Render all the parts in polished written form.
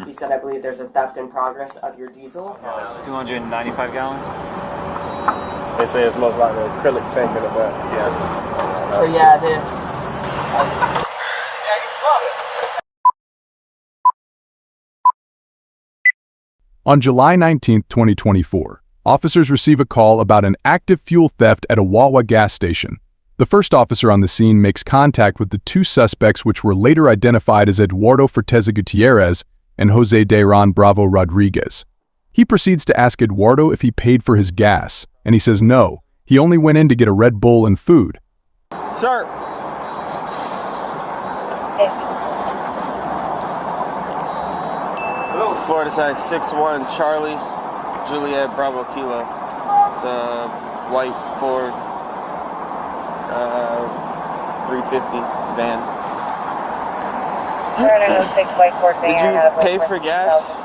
He said, I believe there's a theft in progress of your diesel. 295 gallons? They say it's most likely an acrylic tank in the back. Yeah. So yeah, this... On July 19, 2024, officers receive a call about an active fuel theft at a Wawa gas station. The first officer on the scene makes contact with the two suspects, which were later identified as Eduardo Forteza Gutierrez and Jose Dayron Bravo Rodriguez. He proceeds to ask Eduardo if he paid for his gas, and he says no, he only went in to get a Red Bull and food. Sir! Hello. It's Florida side 6-1 Charlie, Juliet Bravo Kilo. It's a white Ford 350 van. Did you pay for gas?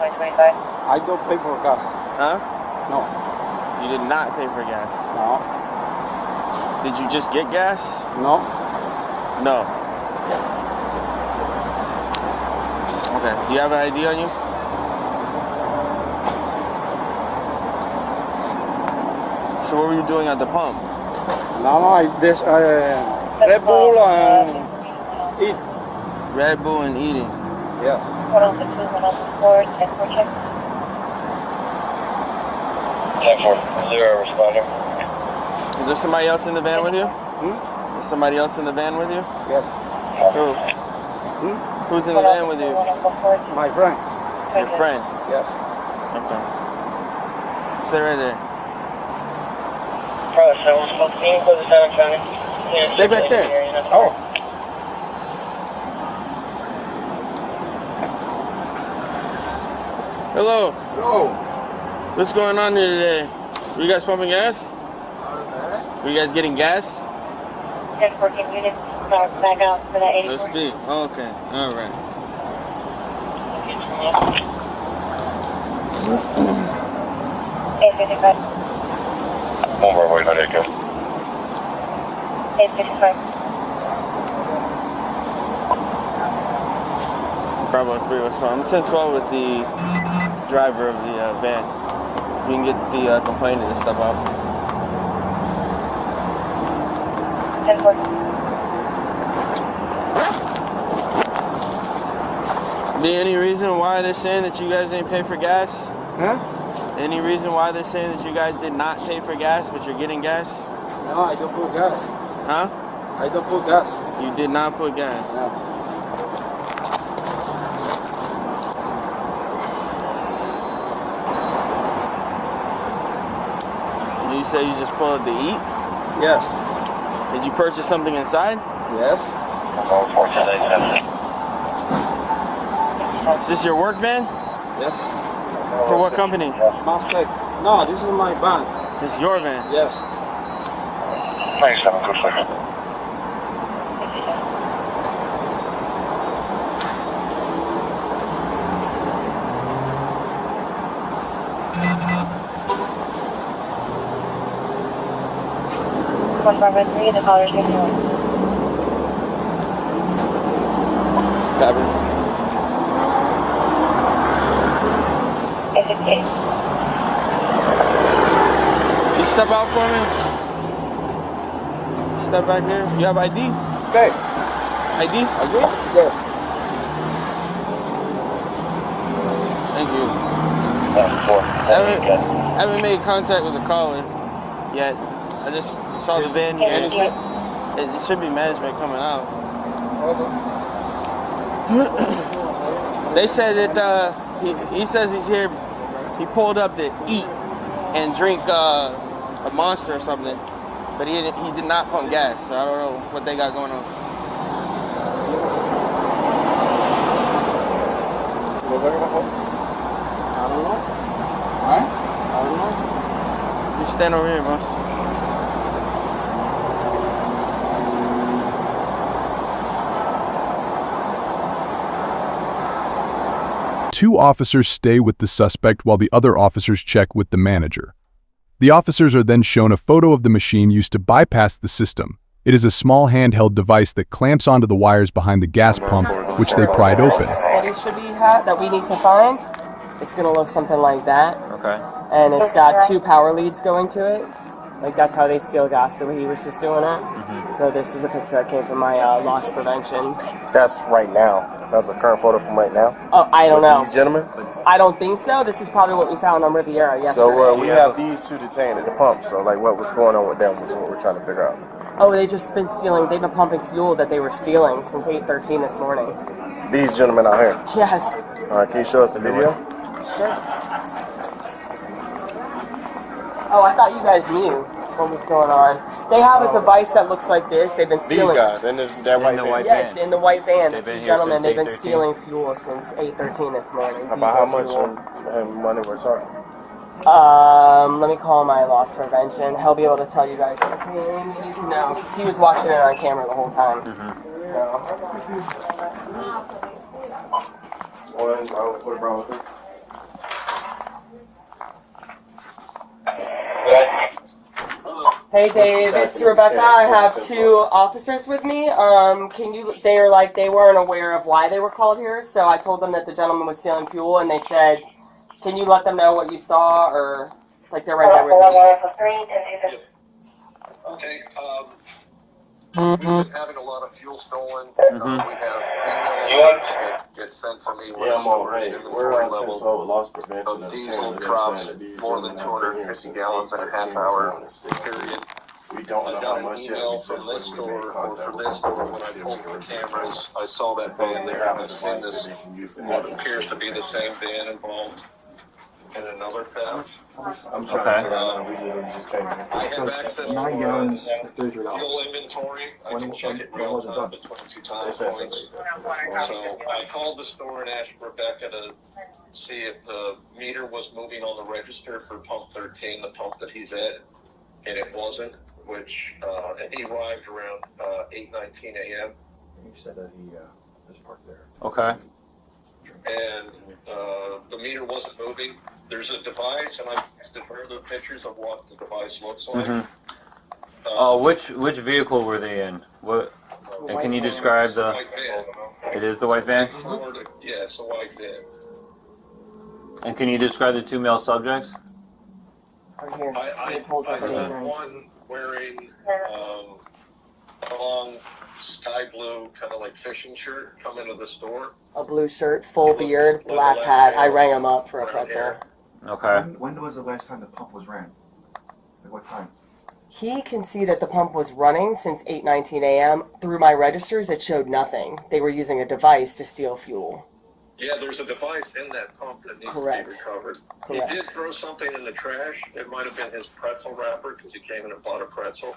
I don't pay for gas. Huh? No. You did not pay for gas? No. Did you just get gas? No. No. Okay. Do you have an ID on you? So what were you doing at the pump? No, this Red Bull and eat. Red Bull and eating. Yes. 102, 10-4, responder. Is there somebody else in the van with you? Hmm? Is somebody else in the van with you? Yes. Who? Hmm? Who's in the van with you? My friend. Your friend? Yes. Okay. Stay right there. Stay back there. Oh. Hello. Hello. What's going on here today? Were you guys pumping gas? Were you guys getting gas? 10-14 units, back out for that 84. Let's be. Oh, okay. All right. Over, wait, not it, go. 855. Bravo 3 was fine. I'm 1012 with the driver of the van. We can get the complainant and stuff out. 10-4. Be any reason why they're saying that you guys didn't pay for gas? Huh? Any reason why they're saying that you guys did not pay for gas, but you're getting gas? No, I don't put gas. Huh? I don't put gas. You did not put gas. No. You say you just pulled up to eat? Yes. Did you purchase something inside? Yes. Is this your work van? Yes. For what company? Mustang. No, this is my van. This is your van? Yes. Thanks, have a good flight. One Bravo 3, the caller's 51. Copy. 858. You step out for me? Step back here. You have ID? Okay. ID? ID? Yes. Thank you. 4. I haven't made contact with the caller yet. I just saw the van management. It should be management coming out. They said that he says he's here. He pulled up to eat and drink a Monster or something, but he did not pump gas. So I don't know what they got going on. I don't know. Right? I don't know. You stand over here, boss. Two officers stay with the suspect while the other officers check with the manager. The officers are then shown a photo of the machine used to bypass the system, It is a small handheld device that clamps onto the wires behind the gas pump, which they pried open. That he should be that we need to find. It's gonna look something like that. Okay. And it's got 2 power leads going to it. Like that's how they steal gas. So he was just doing it. So this is a picture that came from my loss prevention. That's right now. That's a current photo from right now. Oh, I don't know. These gentlemen. I don't think so. This is probably what we found on Riviera yesterday. So we have these 2 detained at the pump. So like, what was going on with them was what we're trying to figure out. Oh, they just been stealing. They've been pumping fuel that they were stealing since 8:13 this morning. These gentlemen out here. Yes. All right, can you show us the video? Sure. Oh, I thought you guys knew what was going on. They have a device that looks like this. They've been stealing. These guys and that white the van. white Yes, van. in the white van. They've been here Gentlemen, since they've been 8:13. stealing fuel since 8:13 this morning. About how Diesel much fuel. money we're talking? Let me call my loss prevention. He'll be able to tell you guys everything you need to know. 'Cause he was watching it on camera the whole time. So. I'll put it around with it. Hey Dave, it's Rebecca. I have 2 officers with me. They weren't aware of why they were called here, so I told them that the gentleman was stealing fuel, and they said, can you let them know what you saw, or, like, they're right there with me. Okay, we've been having a lot of fuel stolen. We have emails that get sent to me with stores inventory levels of diesel drops more than 250 gallons in a half-hour period. We don't I know got how an much email yet. from this store or from this store when I pulled the cameras. I saw that van there and I've seen this, what appears to be the same van involved in another theft. I'm trying to figure out. We literally just came here. I have access to 9 gallons, $33. fuel inventory. I can check it real time between 2 time points. So I called the store and asked Rebecca to see if the meter was moving on the register for pump 13, the pump that he's at, and it wasn't, and he arrived around 8:19 a.m. He said that he was parked there. Okay. And the meter wasn't moving. There's a device, and I posted further pictures of what the device looks like. Which vehicle were they in? What? And can you describe It's a the? white van. It is the white van. Yeah, it's a white van. And can you describe the 2 male subjects? Right here. I It pulls up saw right here. one wearing a long sky blue kind of like fishing shirt come into the store. A blue shirt, full beard, black hat. I rang him up for a pretzel. Okay. When was the last time the pump was ran? At what time? He can see that the pump was running since 8:19 a.m. Through my registers, it showed nothing. They were using a device to steal fuel. Yeah, there's a device in that pump that needs Correct. to be recovered. Correct. He did throw something in the trash. It might have been his pretzel wrapper because he came in and bought a pretzel.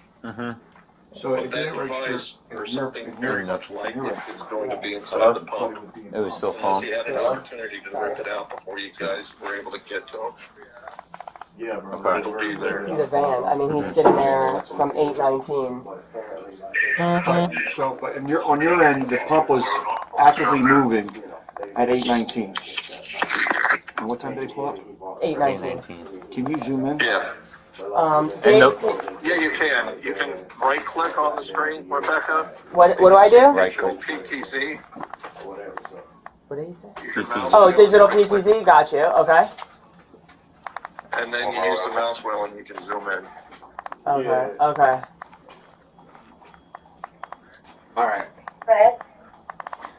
So But it that didn't device register. or something very much like it is going to be Hello? inside the pump. It was still Unless foam. he had an opportunity to rip it out before you guys were able to get to him. Yeah, bro. Okay. It'll be there. See the van. I mean, he's sitting there from 8:19. So, but on your end, the pump was actively moving at 8:19. And what time did they pull up? 8:19. Can you zoom in? Yeah. Dave, Yeah, you can. You can right click on the screen, Rebecca. what do I do? Right Digital click. PTZ. What did he say? Use your mouse Oh, wheel. digital PTZ. Got you. Okay. And then you use the mouse wheel and you can zoom in. Okay. Okay. All right. Right.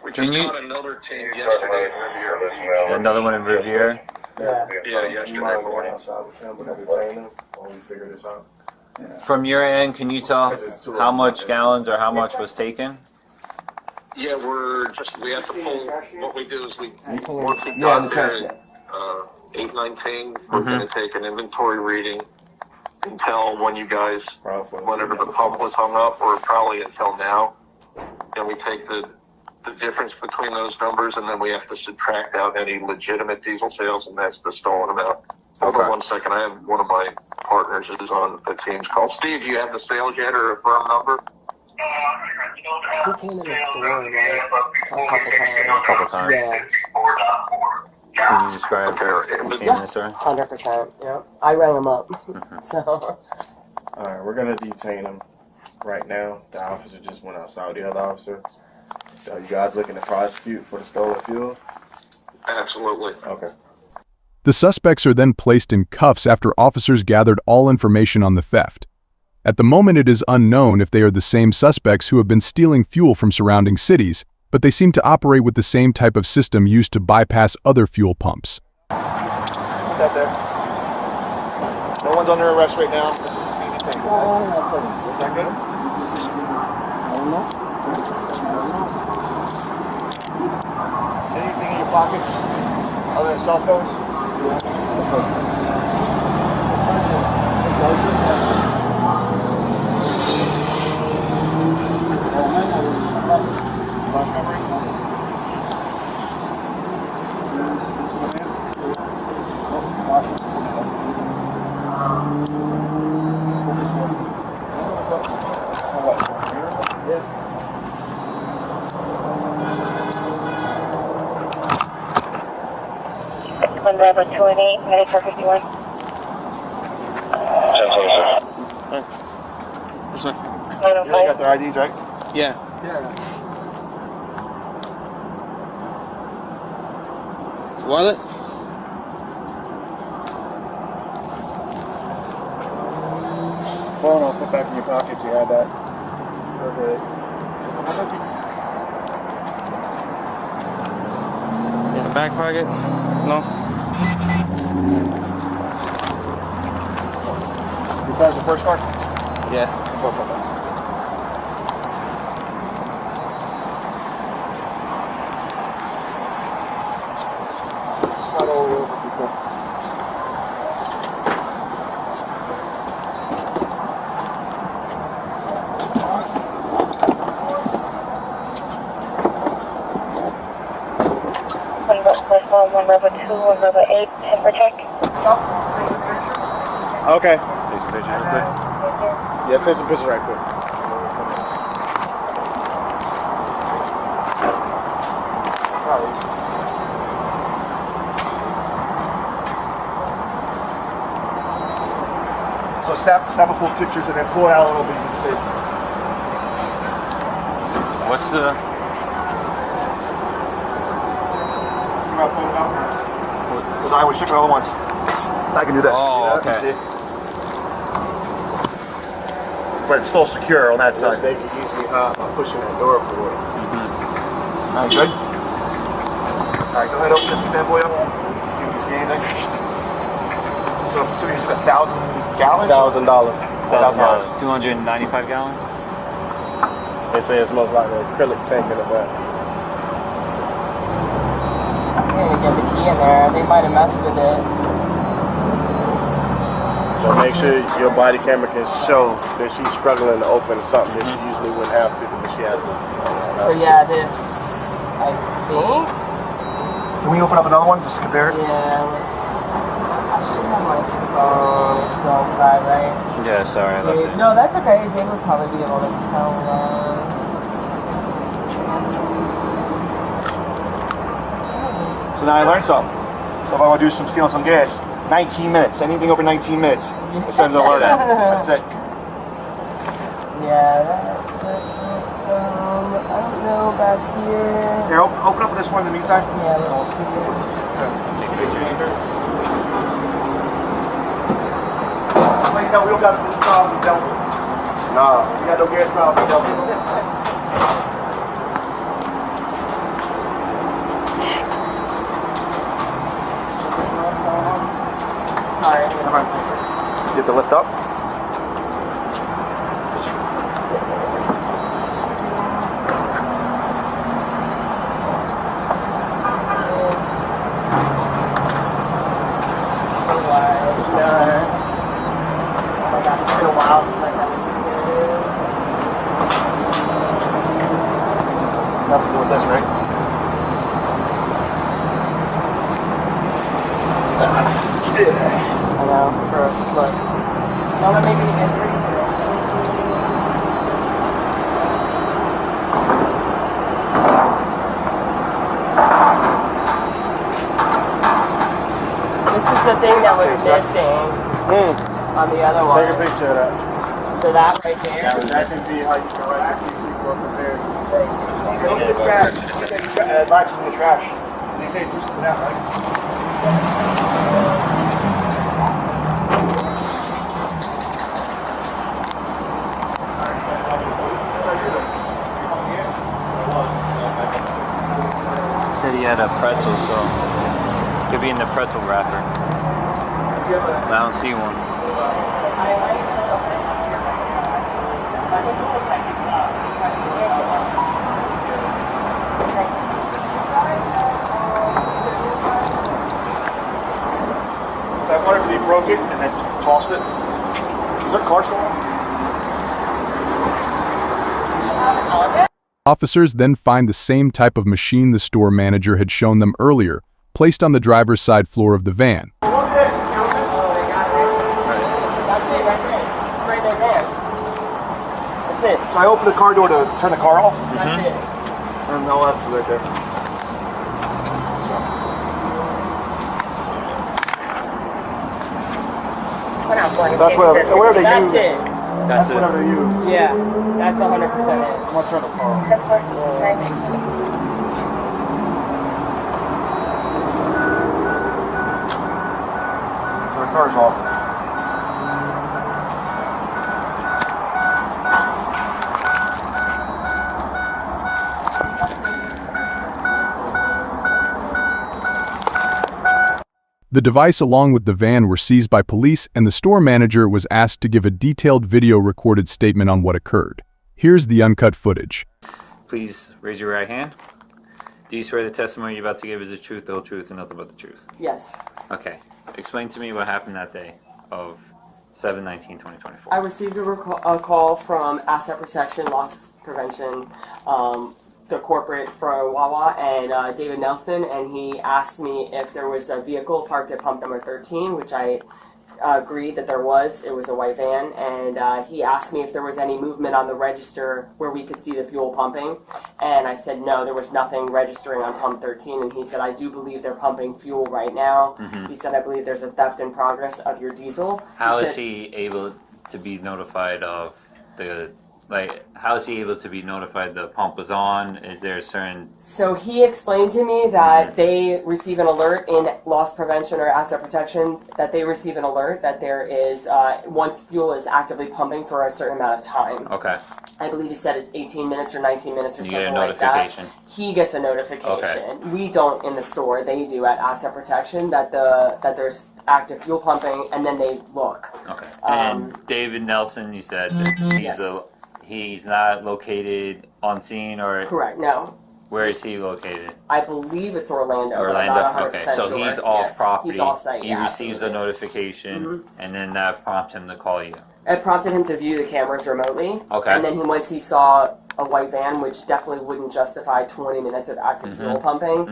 We just Can you- caught another team yesterday in Riviera. Another one in Riviera. Yeah. Yeah, yesterday morning. Outside with him, we're gonna detain him while we figure this out. From your end, can you tell how much gallons or how much was taken? Yeah, we have to pull, what we do is once he Yeah, got the there test, at 8:19, we're gonna take an inventory reading until when you guys, whenever the pump was hung up, or probably until now. And we take the difference between those numbers, and then we have to subtract out any legitimate diesel sales, and that's the stolen amount. Hold Okay. on 1 second. I have one of my partners is on the team's call. Steve, do you have the sales yet or a firm number? He came in the store, right? A Couple times. Yeah. Can you describe who came in the store? 100%. Yeah. I rang him up. So. All right, we're gonna detain him. right now. The officer just went outside with the other officer. Are you guys looking to prosecute for the stolen fuel? Absolutely. Okay. The suspects are then placed in cuffs after officers gathered all information on the theft. At the moment, it is unknown if they are the same suspects who have been stealing fuel from surrounding cities, but they seem to operate with the same type of system used to bypass other fuel pumps. Put that there. No one's under arrest right now. This is just being detained. Is that good? Anything in your pockets other than cell phones? One Bravo 2 and 8, Medicare 51. This way. 905. You got their IDs, right? Yeah. It's wallet? Phone, I'll put back in your pocket if you have that. Okay. In the back pocket? No? Your car's the first car? Yeah. Slide all the way over if you could. One Bravo 2, one Bravo 8, temper check. Stop. Okay. Take some pictures real quick. Yeah, take some pictures right quick. So snap a full pictures and then pull it out a little bit. You can see. What's the? See how I pulled it out? Because I was shipping all at once. I can do this. Oh, See that? okay. You see? But it's still secure on that side. They can easily hide by pushing that door forward. Alright, good. Alright, go ahead, open this bad boy up. See if you see anything. So, do you took 1,000 gallons? $1,000. $1,000. 295 gallons. They say it's most likely an acrylic tank in the back. I'm gonna get the key in there. They might have messed with it. So make sure your body camera can show that she's struggling to open something that she usually wouldn't have to because she has So yeah, this, I think. Can we open up another one just to compare it? Yeah, let's. I should have my phone. It's still inside, right? Yeah, sorry, I left it. No, that's okay. Dave would probably be able to tell us. So now I learned something. So if I want to do steal some gas, 19 minutes. Anything over 19 minutes, it sends an alert out. That's it. Yeah, I don't know back here. Here, open up this one in the meantime. Yeah, let's see. Well, you know, we don't got this problem with Delta. Nah. We got no gas problem with Delta. Sorry. You have to lift up. Nothing to do with this, right? I know, gross. Look. Don't let me make any injuries. This is the thing that was missing on the other one. Take a picture of that. So So that right there. That can be how you can actually see for comparison. Look at the trash. Boxes in the trash. They say do something out, right? Said he had a pretzel, so could be in the pretzel wrapper. I don't see one. So I wonder if he broke it and then tossed it. Is there a car still on? Officers then find the same type of machine the store manager had shown them earlier, placed on the driver's side floor of the van. That's it right there. Right in their van. That's it. So I opened the car door to turn the car off. That's it. And no, that's right there. So that's whatever they That's use. it. That's Whatever they use. Yeah, that's 100% it. I'm gonna turn the car off. So the car's off. The device along with the van were seized by police, and the store manager was asked to give a detailed video-recorded statement on what occurred. Here's the uncut footage. Please raise your right hand. Do you swear the testimony you're about to give is the truth, the whole truth, and nothing but the truth? Yes. Okay. Explain to me what happened that day of 7/19/2024. I received a call from Asset Protection, Loss Prevention, the corporate for Wawa, and David Nelson, and he asked me if there was a vehicle parked at pump number 13, which I agreed that there was. It was a white van, and he asked me if there was any movement on the register where we could see the fuel pumping, and I said no, there was nothing registering on pump 13, and he said, I do believe they're pumping fuel right now. He said, I believe there's a theft in progress of your diesel. How is he able to be notified of the, how is he able to be notified the pump was on? Is there a certain... So he explained to me that they receive an alert in loss prevention or asset protection, that they receive an alert that there is, once fuel is actively pumping for a certain amount of time. Okay. I believe he said it's 18 minutes or 19 minutes or You something get a like that. notification. He gets a notification. Okay. We don't in the store. They do at asset protection that there's active fuel pumping, and then they look. Okay. And David Nelson, you said that Yes. he's not located on scene, or Correct. No. where is he located? I believe it's Orlando. But I'm Orlando. not 100% Okay, so sure. he's off Yes. property. He's off site. He Yeah, receives a absolutely. notification, and then that prompts him to call you. It prompted him to view the cameras remotely. Okay. And then once he saw a white van, which definitely wouldn't justify 20 minutes of active fuel pumping,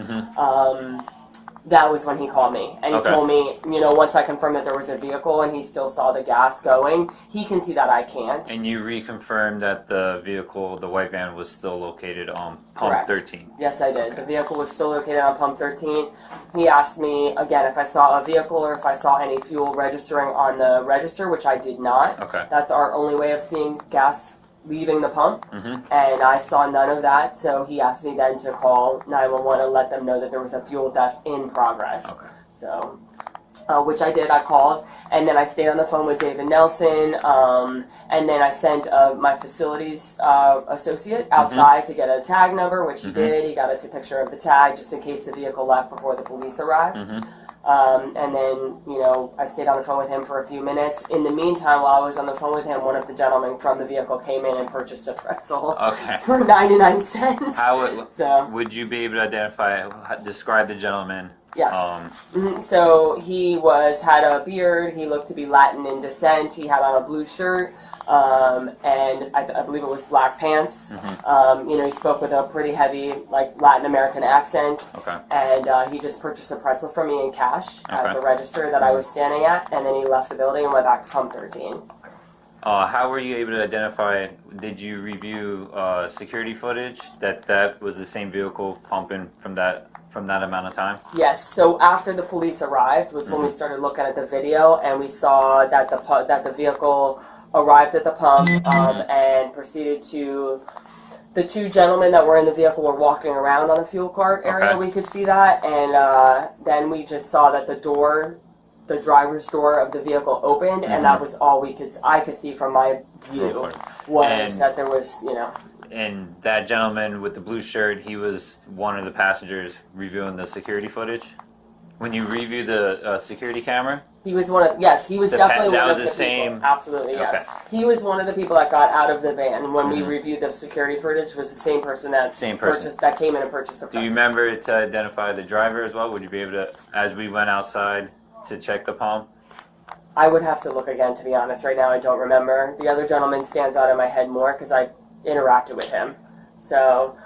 that was when he called me. And he Okay. told me, once I confirmed that there was a vehicle and he still saw the gas going, he can see that I can't. And you reconfirmed that the vehicle, the white van, was still located on pump Correct. 13. Yes, I did. The vehicle was still located on pump 13. He asked me, again, if I saw a vehicle or if I saw any fuel registering on the register, which I did not. Okay. That's our only way of seeing gas leaving the pump. Mm-hmm. And I saw none of that, so he asked me then to call 911 and let them know that there was a fuel theft in progress. Okay. So, which I did. I called, and then I stayed on the phone with David Nelson, and then I sent my facilities associate outside to get a tag number, which he did. He got a picture of the tag just in case the vehicle left before the police arrived. And then, I stayed on the phone with him for a few minutes. In the meantime, while I was on the phone with him, one of the gentlemen from the vehicle came in and purchased a pretzel for 99 cents. So, Would you be able to describe the gentleman? yes. So he had a beard. He looked to be Latin in descent. He had on a blue shirt, and I believe it was black pants. He spoke with a pretty heavy, Latin American accent. Okay. And he just purchased a pretzel from me in cash at the register that I was standing at, and then he left the building and went back to pump 13. How were you able to identify? Did you review security footage that was the same vehicle pumping from that from that amount of time? Yes. So after the police arrived was when we started looking at the video, and we saw that the vehicle arrived at the pump and proceeded to. The two gentlemen that were in the vehicle were walking around on the fuel cart area. Okay. We could see that, and then we just saw that the driver's door of the vehicle opened, and that was all I could see from my view was that there was, And that gentleman with the blue shirt, he was one of the passengers reviewing the security footage. When you review the security camera, he was one of he was definitely one of the same. people. Absolutely, yes. Okay. He was one of the people that got out of the van when we reviewed the security footage. Was the same person that that came in and purchased the. Do you remember to identify the driver as well? Would you be able to, as we went outside to check the pump? I would have to look again, to be honest. Right now, I don't remember. The other gentleman stands out in my head more because I interacted with him. So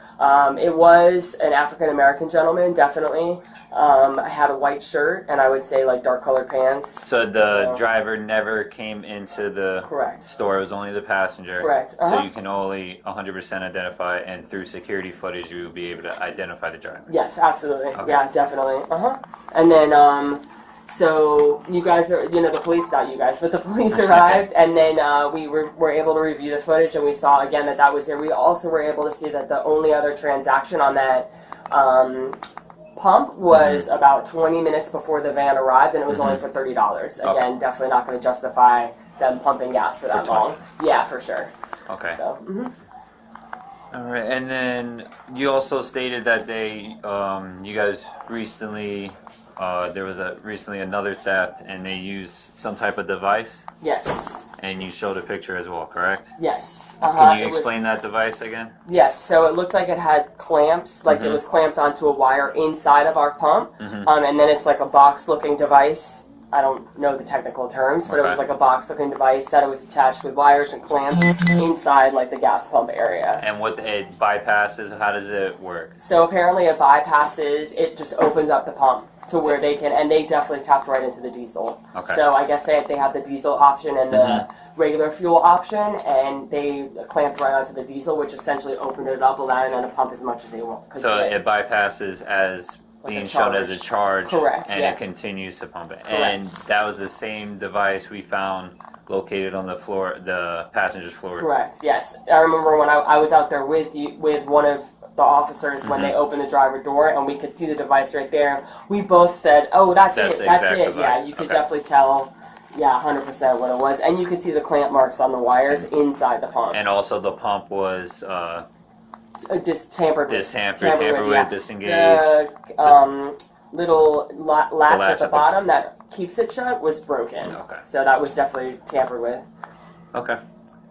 it was an African American gentleman, definitely. I had a white shirt and I would say like dark colored pants. So the driver never came into the store, it was only the passenger. Correct. So you can only 100% identify, and through security footage you will be able to identify the driver. Yes, absolutely. Okay. Yeah, definitely. And then so you guys are, the police, not you guys, but the police arrived, and then we were able to review the footage, and we saw again that was there. We also were able to see that the only other transaction on that pump was about 20 minutes before the van arrived, and it was only for $30. Again, definitely not going to justify them pumping gas for that long. Yeah, for sure. Okay. So. All right, and then you also stated that you guys recently, there was recently another theft, and they used some type of device. Yes. And you showed a picture as well, correct? Yes. Can you explain that device again? Yes. So it looked like it had clamps, like it was clamped onto a wire inside of our pump, and then it's like a box-looking device. I don't know the technical terms, but it was like a box-looking device that it was attached with wires and clamps inside like the gas pump area. And what it bypasses, how does it work? So apparently it bypasses, it just opens up the pump to where they can, and they definitely tapped right into the diesel. Okay. So I guess they have the diesel option and the regular fuel option, and they clamped right onto the diesel, which essentially opened it up, allowing them to pump as much as they want. So it bypasses as being shown as a charge, correct, and it continues to pump it. Correct. And that was the same device we found located on the floor, the passenger's floor. Correct. Yes, I remember when I was out there with one of the officers when they opened the driver door, and we could see the device right there. We both said, "Oh, that's it. That's it." Device. Yeah, you could definitely tell. Yeah, 100% what it was, and you could see the clamp marks on the wires inside the pump. And also, the pump was. Tampered with, disengaged. The little latch at the bottom that keeps it shut was broken. Okay. So that was definitely tampered with. Okay.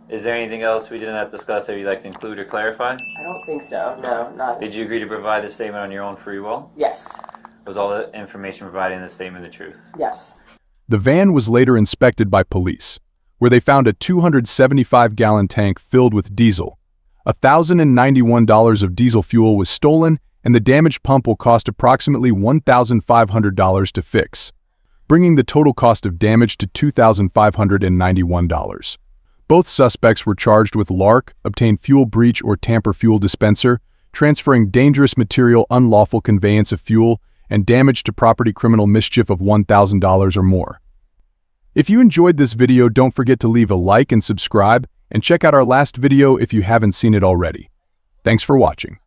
Is there anything else we didn't discuss that you'd like to include or clarify? I don't think so. No, not. Did you agree to provide the statement on your own free will? Yes. Was all the information provided in the statement the truth? Yes. The van was later inspected by police, where they found a 275-gallon tank filled with diesel. $1,091 of diesel fuel was stolen, and the damaged pump will cost approximately $1,500 to fix, bringing the total cost of damage to $2,591. Both suspects were charged with LARC, obtain fuel breach or tamper fuel dispenser, transferring dangerous material, unlawful conveyance of fuel, and damage to property, criminal mischief of $1,000 or more. If you enjoyed this video, don't forget to leave a like and subscribe, and check out our last video if you haven't seen it already. Thanks for watching.